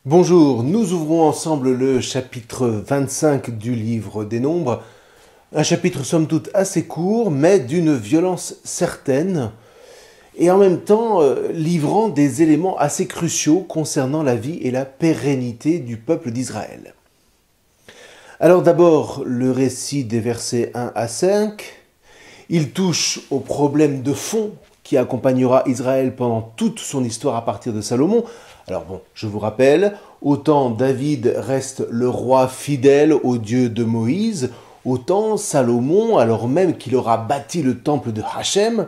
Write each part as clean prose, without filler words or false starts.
Bonjour, nous ouvrons ensemble le chapitre 25 du livre des Nombres. Un chapitre somme toute assez court, mais d'une violence certaine, et en même temps livrant des éléments assez cruciaux concernant la vie et la pérennité du peuple d'Israël. Alors d'abord, le récit des versets 1 à 5. Il touche au problème de fond qui accompagnera Israël pendant toute son histoire à partir de Salomon. Alors bon, je vous rappelle, autant David reste le roi fidèle au Dieu de Moïse, autant Salomon, alors même qu'il aura bâti le temple de Hachem,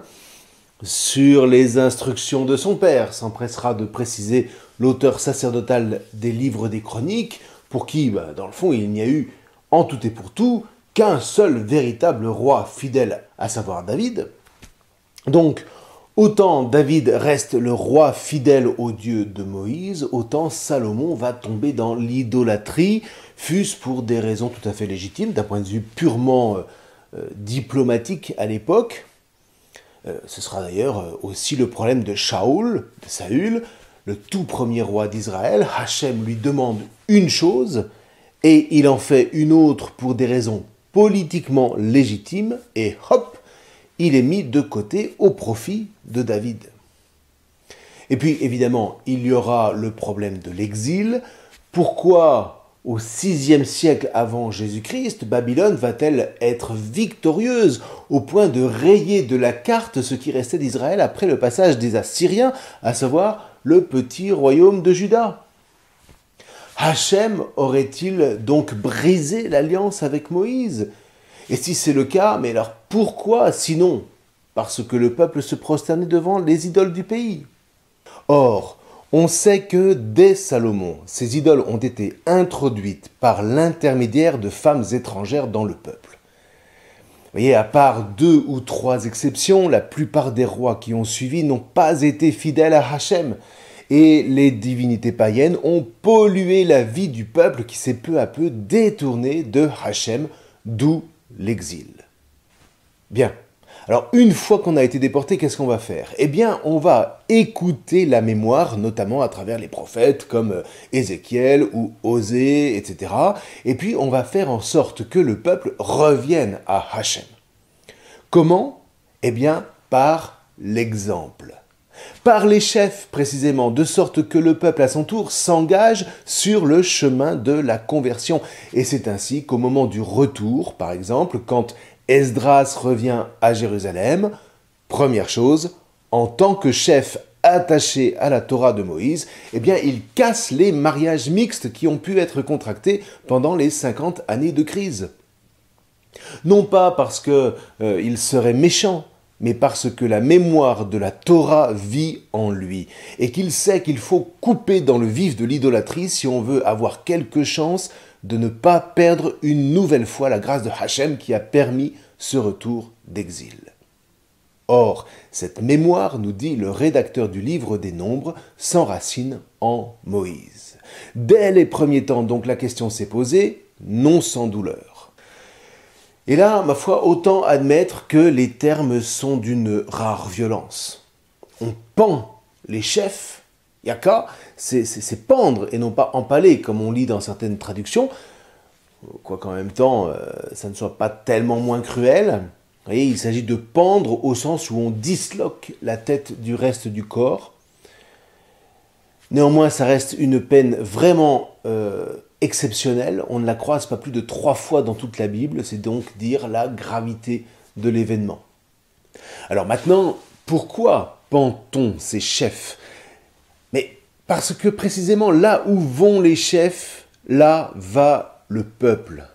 sur les instructions de son père, s'empressera de préciser l'auteur sacerdotal des livres des chroniques, pour qui, dans le fond, il n'y a eu, en tout et pour tout, qu'un seul véritable roi fidèle, à savoir David. Donc, autant David reste le roi fidèle au Dieu de Moïse, autant Salomon va tomber dans l'idolâtrie, fût-ce pour des raisons tout à fait légitimes, d'un point de vue purement diplomatique à l'époque. Ce sera d'ailleurs aussi le problème de Saül, le tout premier roi d'Israël. Hachem lui demande une chose, et il en fait une autre pour des raisons politiquement légitimes, et hop, il est mis de côté au profit de David. Et puis, évidemment, il y aura le problème de l'exil. Pourquoi, au VIe siècle avant Jésus-Christ, Babylone va-t-elle être victorieuse au point de rayer de la carte ce qui restait d'Israël après le passage des Assyriens, à savoir le petit royaume de Juda? Hachem aurait-il donc brisé l'alliance avec Moïse? Et si c'est le cas, mais alors pourquoi sinon? Parce que le peuple se prosternait devant les idoles du pays. Or, on sait que dès Salomon, ces idoles ont été introduites par l'intermédiaire de femmes étrangères dans le peuple. Vous voyez, à part 2 ou 3 exceptions, la plupart des rois qui ont suivi n'ont pas été fidèles à Hachem. Et les divinités païennes ont pollué la vie du peuple qui s'est peu à peu détourné de Hachem, d'où l'exil. Bien. Alors, une fois qu'on a été déporté, qu'est-ce qu'on va faire? Eh bien, on va écouter la mémoire, notamment à travers les prophètes comme Ézéchiel ou Osée, etc. Et puis, on va faire en sorte que le peuple revienne à Hachem. Comment? Eh bien, par l'exemple. Par les chefs, précisément, de sorte que le peuple, à son tour, s'engage sur le chemin de la conversion. Et c'est ainsi qu'au moment du retour, par exemple, quand Esdras revient à Jérusalem, première chose, en tant que chef attaché à la Torah de Moïse, eh bien, il casse les mariages mixtes qui ont pu être contractés pendant les 50 années de crise. Non pas parce qu'il serait méchant, mais parce que la mémoire de la Torah vit en lui, et qu'il sait qu'il faut couper dans le vif de l'idolâtrie si on veut avoir quelque chance de ne pas perdre une nouvelle fois la grâce de Hachem qui a permis ce retour d'exil. Or, cette mémoire, nous dit le rédacteur du livre des Nombres, s'enracine en Moïse. Dès les premiers temps, donc, la question s'est posée, non sans douleur. Et là, ma foi, autant admettre que les termes sont d'une rare violence. On pend les chefs, yaka, c'est pendre et non pas empaler, comme on lit dans certaines traductions, quoiqu'en même temps, ça ne soit pas tellement moins cruel. Vous voyez, il s'agit de pendre au sens où on disloque la tête du reste du corps. Néanmoins, ça reste une peine vraiment exceptionnelle. On ne la croise pas plus de 3 fois dans toute la Bible. C'est donc dire la gravité de l'événement. Alors maintenant, pourquoi pend-on ces chefs? Mais parce que précisément là où vont les chefs, là va le peuple.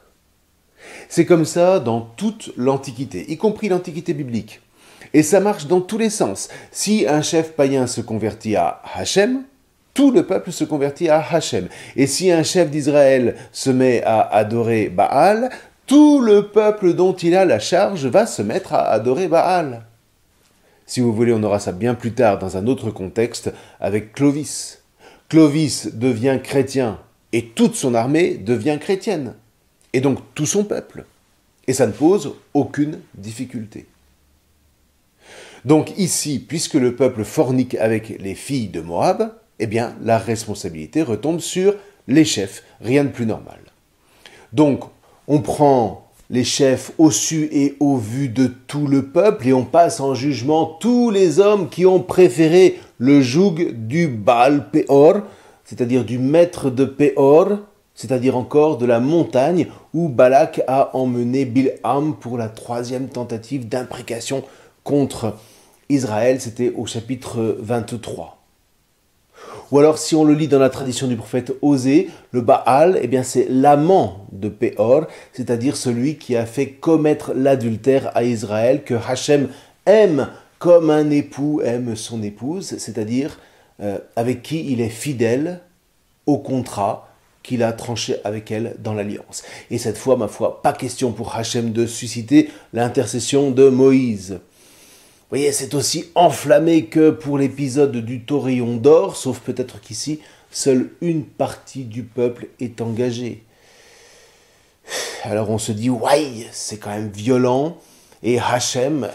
C'est comme ça dans toute l'Antiquité, y compris l'Antiquité biblique. Et ça marche dans tous les sens. Si un chef païen se convertit à Hachem, tout le peuple se convertit à Hachem. Et si un chef d'Israël se met à adorer Baal, tout le peuple dont il a la charge va se mettre à adorer Baal. Si vous voulez, on aura ça bien plus tard dans un autre contexte avec Clovis. Clovis devient chrétien et toute son armée devient chrétienne. Et donc tout son peuple. Et ça ne pose aucune difficulté. Donc ici, puisque le peuple fornique avec les filles de Moab, eh bien, la responsabilité retombe sur les chefs, rien de plus normal. Donc, on prend les chefs au su et au vu de tout le peuple et on passe en jugement tous les hommes qui ont préféré le joug du Baal Péor, c'est-à-dire du maître de Péor, c'est-à-dire encore de la montagne où Balak a emmené Bilham pour la 3e tentative d'imprécation contre Israël, c'était au chapitre 23. Ou alors, si on le lit dans la tradition du prophète Osée, le Baal, eh bien, c'est l'amant de Péor, c'est-à-dire celui qui a fait commettre l'adultère à Israël, que Hachem aime comme un époux aime son épouse, c'est-à-dire avec qui il est fidèle au contrat qu'il a tranché avec elle dans l'alliance. Et cette fois, ma foi, pas question pour Hachem de susciter l'intercession de Moïse. Vous voyez, c'est aussi enflammé que pour l'épisode du taurillon d'or, sauf peut-être qu'ici, seule une partie du peuple est engagée. Alors on se dit, ouais, c'est quand même violent, et Hachem,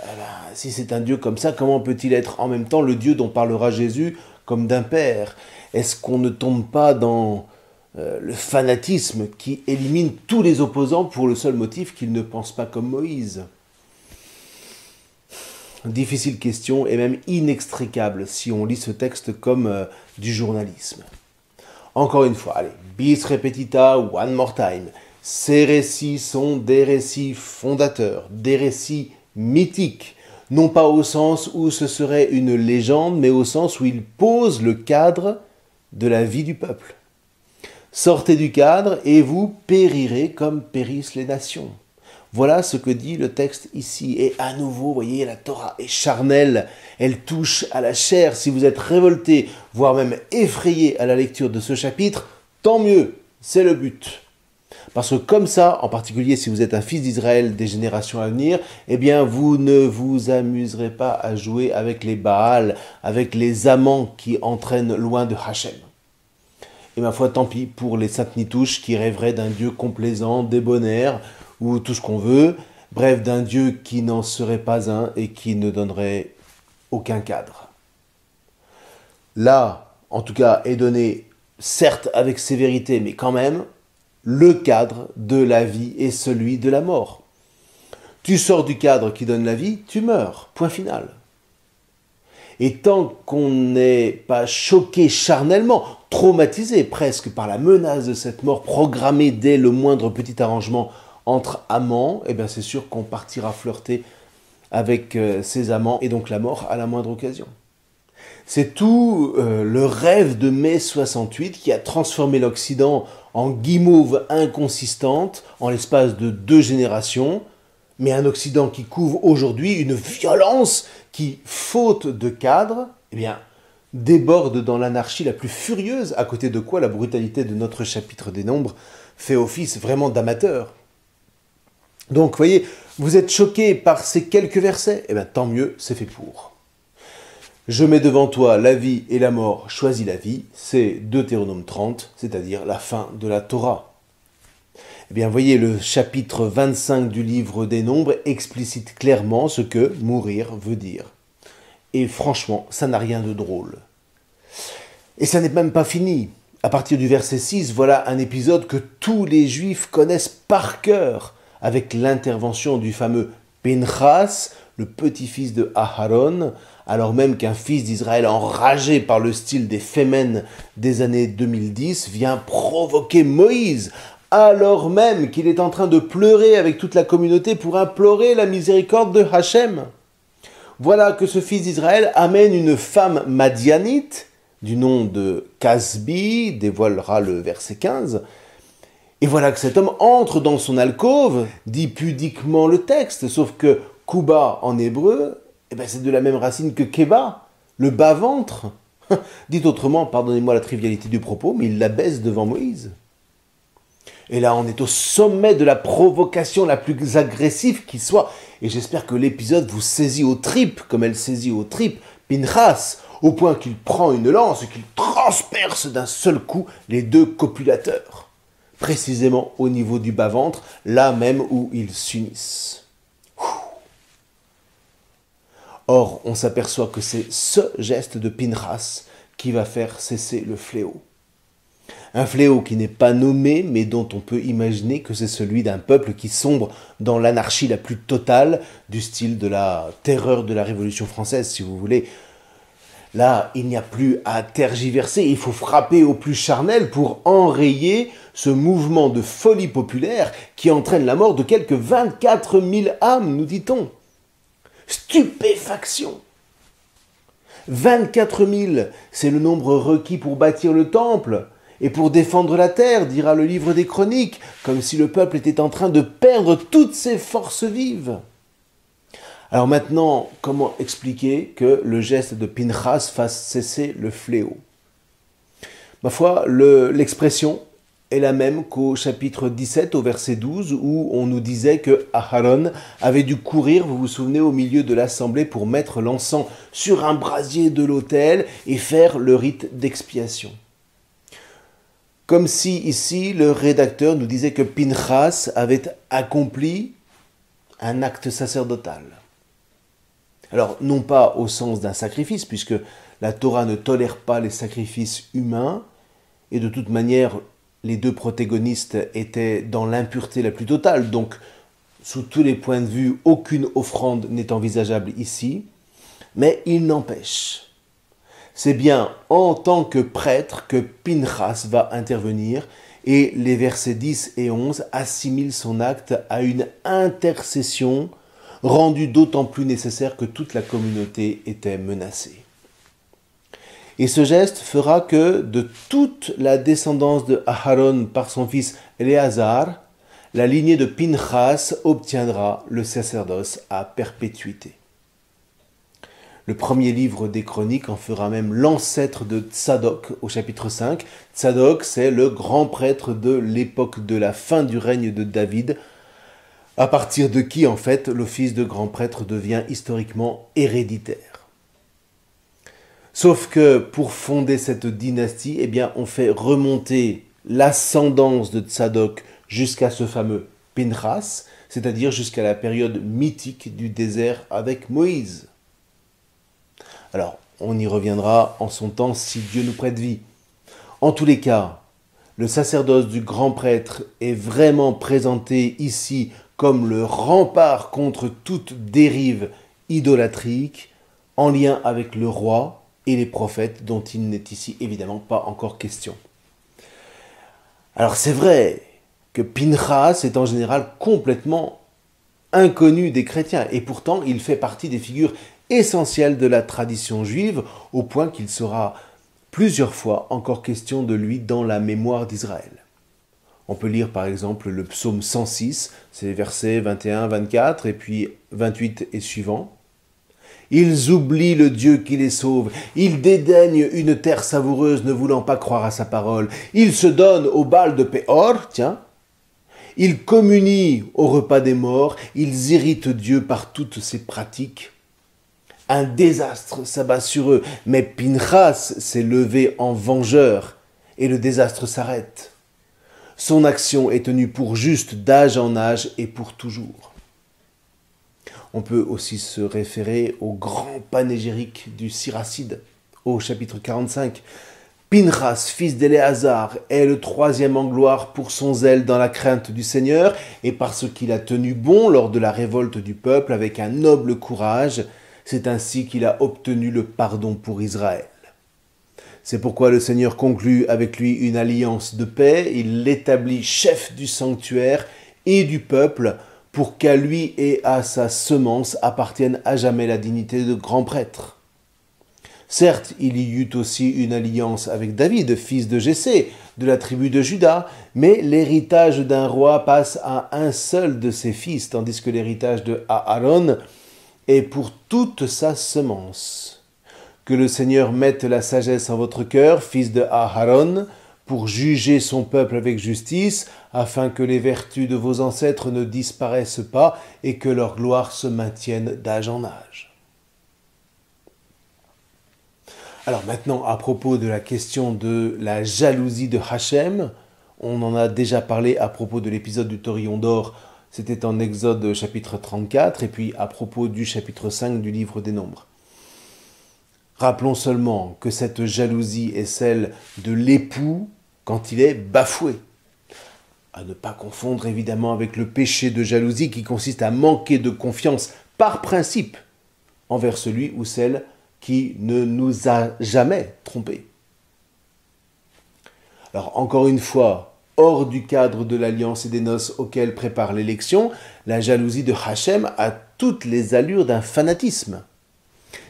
si c'est un Dieu comme ça, comment peut-il être en même temps le Dieu dont parlera Jésus comme d'un père? Est-ce qu'on ne tombe pas dans le fanatisme qui élimine tous les opposants pour le seul motif qu'ils ne pensent pas comme Moïse? Difficile question et même inextricable si on lit ce texte comme du journalisme. Encore une fois, allez, bis repetita, one more time. Ces récits sont des récits fondateurs, des récits mythiques, non pas au sens où ce serait une légende, mais au sens où ils posent le cadre de la vie du peuple. Sortez du cadre et vous périrez comme périssent les nations. Voilà ce que dit le texte ici. Et à nouveau, vous voyez, la Torah est charnelle, elle touche à la chair. Si vous êtes révolté, voire même effrayé à la lecture de ce chapitre, tant mieux, c'est le but. Parce que comme ça, en particulier si vous êtes un fils d'Israël des générations à venir, eh bien vous ne vous amuserez pas à jouer avec les Baals, avec les amants qui entraînent loin de Hachem. Et ma foi, tant pis pour les saintes nitouches qui rêveraient d'un Dieu complaisant, débonnaire, ou tout ce qu'on veut, bref, d'un Dieu qui n'en serait pas un et qui ne donnerait aucun cadre. Là, en tout cas, est donné, certes avec sévérité, mais quand même, le cadre de la vie et celui de la mort. Tu sors du cadre qui donne la vie, tu meurs, point final. Et tant qu'on n'est pas choqué charnellement, traumatisé presque par la menace de cette mort programmée dès le moindre petit arrangement entre amants, eh bien c'est sûr qu'on partira flirter avec ses amants et donc la mort à la moindre occasion. C'est tout le rêve de mai 68 qui a transformé l'Occident en guimauve inconsistante en l'espace de 2 générations, mais un Occident qui couvre aujourd'hui une violence qui, faute de cadre, eh bien, déborde dans l'anarchie la plus furieuse, à côté de quoi la brutalité de notre chapitre des Nombres fait office vraiment d'amateur. Donc, vous voyez, vous êtes choqués par ces quelques versets, eh bien, tant mieux, c'est fait pour. Je mets devant toi la vie et la mort, choisis la vie, c'est Deutéronome 30, c'est-à-dire la fin de la Torah. Eh bien, voyez, le chapitre 25 du livre des Nombres explicite clairement ce que mourir veut dire. Et franchement, ça n'a rien de drôle. Et ça n'est même pas fini. À partir du verset 6, voilà un épisode que tous les Juifs connaissent par cœur, avec l'intervention du fameux Pinchas, le petit-fils de Aharon, alors même qu'un fils d'Israël enragé par le style des Femen des années 2010 vient provoquer Moïse, alors même qu'il est en train de pleurer avec toute la communauté pour implorer la miséricorde de Hachem. Voilà que ce fils d'Israël amène une femme madianite, du nom de Casbi, dévoilera le verset 15, et voilà que cet homme entre dans son alcôve, dit pudiquement le texte, sauf que Kuba en hébreu, eh ben c'est de la même racine que Keba, le bas-ventre. Dit autrement, pardonnez-moi la trivialité du propos, mais il la baise devant Moïse. Et là, on est au sommet de la provocation la plus agressive qui soit. Et j'espère que l'épisode vous saisit aux tripes, comme elle saisit aux tripes Pinchas, au point qu'il prend une lance et qu'il transperce d'un seul coup les 2 copulateurs. Précisément au niveau du bas-ventre, là même où ils s'unissent. Or, on s'aperçoit que c'est ce geste de Pinchas qui va faire cesser le fléau. Un fléau qui n'est pas nommé, mais dont on peut imaginer que c'est celui d'un peuple qui sombre dans l'anarchie la plus totale, du style de la terreur de la Révolution française, si vous voulez. Là, il n'y a plus à tergiverser, il faut frapper au plus charnel pour enrayer ce mouvement de folie populaire qui entraîne la mort de quelques 24 000 âmes, nous dit-on. Stupéfaction! 24 000, c'est le nombre requis pour bâtir le temple et pour défendre la terre, dira le livre des Chroniques, comme si le peuple était en train de perdre toutes ses forces vives. Alors maintenant, comment expliquer que le geste de Pinchas fasse cesser le fléau? Ma foi, l'expression est la même qu'au chapitre 17, au verset 12, où on nous disait que Aharon avait dû courir, vous vous souvenez, au milieu de l'assemblée pour mettre l'encens sur un brasier de l'autel et faire le rite d'expiation. Comme si ici, le rédacteur nous disait que Pinchas avait accompli un acte sacerdotal. Alors, non pas au sens d'un sacrifice, puisque la Torah ne tolère pas les sacrifices humains, et de toute manière, les deux protagonistes étaient dans l'impureté la plus totale, donc sous tous les points de vue, aucune offrande n'est envisageable ici, mais il n'empêche. C'est bien en tant que prêtre que Pinchas va intervenir, et les versets 10 et 11 assimilent son acte à une intercession rendue d'autant plus nécessaire que toute la communauté était menacée. Et ce geste fera que de toute la descendance de Aharon par son fils Éléazar, la lignée de Pinchas obtiendra le sacerdoce à perpétuité. Le premier livre des Chroniques en fera même l'ancêtre de Tsadok au chapitre 5. Tsadok, c'est le grand prêtre de l'époque de la fin du règne de David, à partir de qui, en fait, l'office de grand prêtre devient historiquement héréditaire. Sauf que pour fonder cette dynastie, eh bien, on fait remonter l'ascendance de Tsadok jusqu'à ce fameux Pinchas, c'est-à-dire jusqu'à la période mythique du désert avec Moïse. Alors, on y reviendra en son temps si Dieu nous prête vie. En tous les cas, le sacerdoce du grand prêtre est vraiment présenté ici comme le rempart contre toute dérive idolâtrique en lien avec le roi et les prophètes dont il n'est ici évidemment pas encore question. Alors c'est vrai que Pinchas est en général complètement inconnu des chrétiens et pourtant il fait partie des figures essentielles de la tradition juive au point qu'il sera plusieurs fois encore question de lui dans la mémoire d'Israël. On peut lire par exemple le psaume 106, c'est les versets 21, 24 et puis 28 et suivants. Ils oublient le Dieu qui les sauve, ils dédaignent une terre savoureuse ne voulant pas croire à sa parole, ils se donnent au Baal de Péor, tiens, ils communient au repas des morts, ils irritent Dieu par toutes ses pratiques. Un désastre s'abat sur eux, mais Pinchas s'est levé en vengeur et le désastre s'arrête. Son action est tenue pour juste d'âge en âge et pour toujours. On peut aussi se référer au grand panégyrique du Siracide, au chapitre 45. Pinchas, fils d'Éléazar, est le troisième en gloire pour son zèle dans la crainte du Seigneur et parce qu'il a tenu bon lors de la révolte du peuple avec un noble courage. C'est ainsi qu'il a obtenu le pardon pour Israël. C'est pourquoi le Seigneur conclut avec lui une alliance de paix, il l'établit chef du sanctuaire et du peuple pour qu'à lui et à sa semence appartienne à jamais la dignité de grand prêtre. Certes, il y eut aussi une alliance avec David, fils de Jessé, de la tribu de Juda, mais l'héritage d'un roi passe à un seul de ses fils, tandis que l'héritage de Aaron est pour toute sa semence. Que le Seigneur mette la sagesse en votre cœur, fils de Aaron, pour juger son peuple avec justice, afin que les vertus de vos ancêtres ne disparaissent pas et que leur gloire se maintienne d'âge en âge. Alors maintenant, à propos de la question de la jalousie de Hachem, on en a déjà parlé à propos de l'épisode du Taurillon d'or, c'était en Exode chapitre 34, et puis à propos du chapitre 5 du livre des Nombres. Rappelons seulement que cette jalousie est celle de l'époux quand il est bafoué. À ne pas confondre évidemment avec le péché de jalousie qui consiste à manquer de confiance par principe envers celui ou celle qui ne nous a jamais trompés. Alors encore une fois, hors du cadre de l'alliance et des noces auxquelles prépare l'élection, la jalousie de Hachem a toutes les allures d'un fanatisme.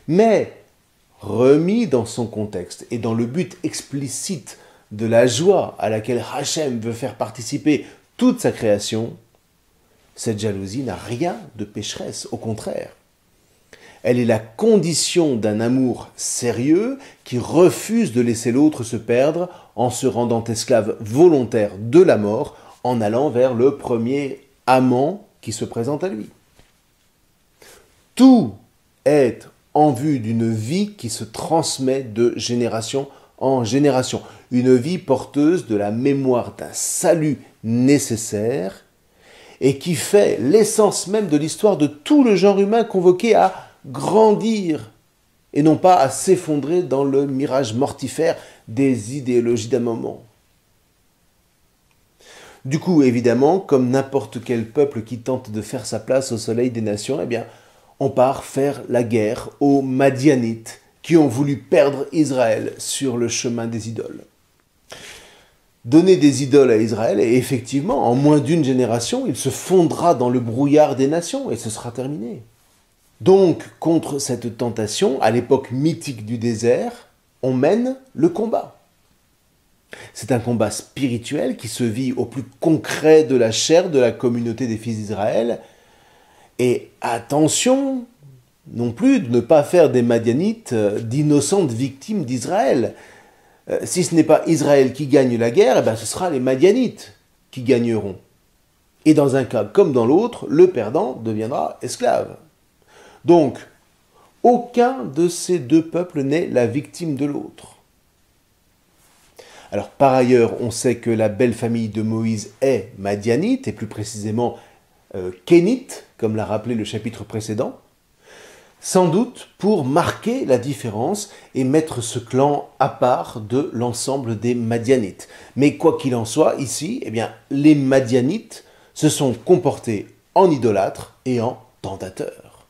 Mais, remis dans son contexte et dans le but explicite de la joie à laquelle Hachem veut faire participer toute sa création, cette jalousie n'a rien de pécheresse, au contraire. Elle est la condition d'un amour sérieux qui refuse de laisser l'autre se perdre en se rendant esclave volontaire de la mort, en allant vers le premier amant qui se présente à lui. Tout est en vue d'une vie qui se transmet de génération en génération, une vie porteuse de la mémoire d'un salut nécessaire et qui fait l'essence même de l'histoire de tout le genre humain convoqué à grandir et non pas à s'effondrer dans le mirage mortifère des idéologies d'un moment. Du coup, évidemment, comme n'importe quel peuple qui tente de faire sa place au soleil des nations, eh bien, on part faire la guerre aux Madianites qui ont voulu perdre Israël sur le chemin des idoles. Donner des idoles à Israël, et effectivement, en moins d'une génération, il se fondra dans le brouillard des nations et ce sera terminé. Donc, contre cette tentation, à l'époque mythique du désert, on mène le combat. C'est un combat spirituel qui se vit au plus concret de la chair de la communauté des fils d'Israël. Et attention non plus de ne pas faire des Madianites d'innocentes victimes d'Israël. Si ce n'est pas Israël qui gagne la guerre, eh bien ce sera les Madianites qui gagneront. Et dans un cas comme dans l'autre, le perdant deviendra esclave. Donc, aucun de ces deux peuples n'est la victime de l'autre. Alors, par ailleurs, on sait que la belle famille de Moïse est madianite, et plus précisément kénite, comme l'a rappelé le chapitre précédent, sans doute pour marquer la différence et mettre ce clan à part de l'ensemble des Madianites. Mais quoi qu'il en soit, ici, eh bien, les Madianites se sont comportés en idolâtres et en tentateurs.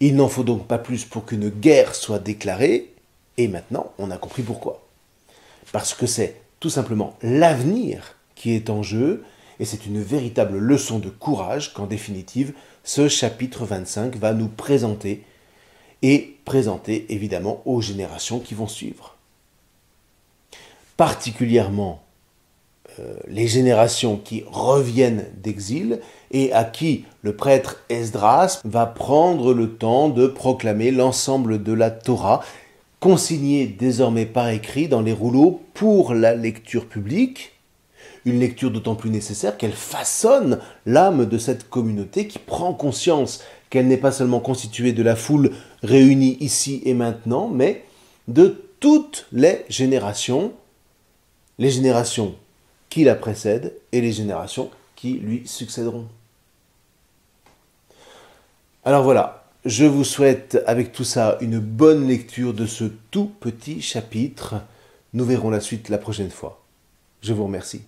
Il n'en faut donc pas plus pour qu'une guerre soit déclarée, et maintenant on a compris pourquoi. Parce que c'est tout simplement l'avenir qui est en jeu, et c'est une véritable leçon de courage qu'en définitive, ce chapitre 25 va nous présenter, et présenter évidemment aux générations qui vont suivre. Particulièrement les générations qui reviennent d'exil et à qui le prêtre Esdras va prendre le temps de proclamer l'ensemble de la Torah, consignée désormais par écrit dans les rouleaux pour la lecture publique, une lecture d'autant plus nécessaire qu'elle façonne l'âme de cette communauté qui prend conscience qu'elle n'est pas seulement constituée de la foule réunie ici et maintenant, mais de toutes les générations qui la précèdent et les générations qui lui succéderont. Alors voilà, je vous souhaite avec tout ça une bonne lecture de ce tout petit chapitre. Nous verrons la suite la prochaine fois. Je vous remercie.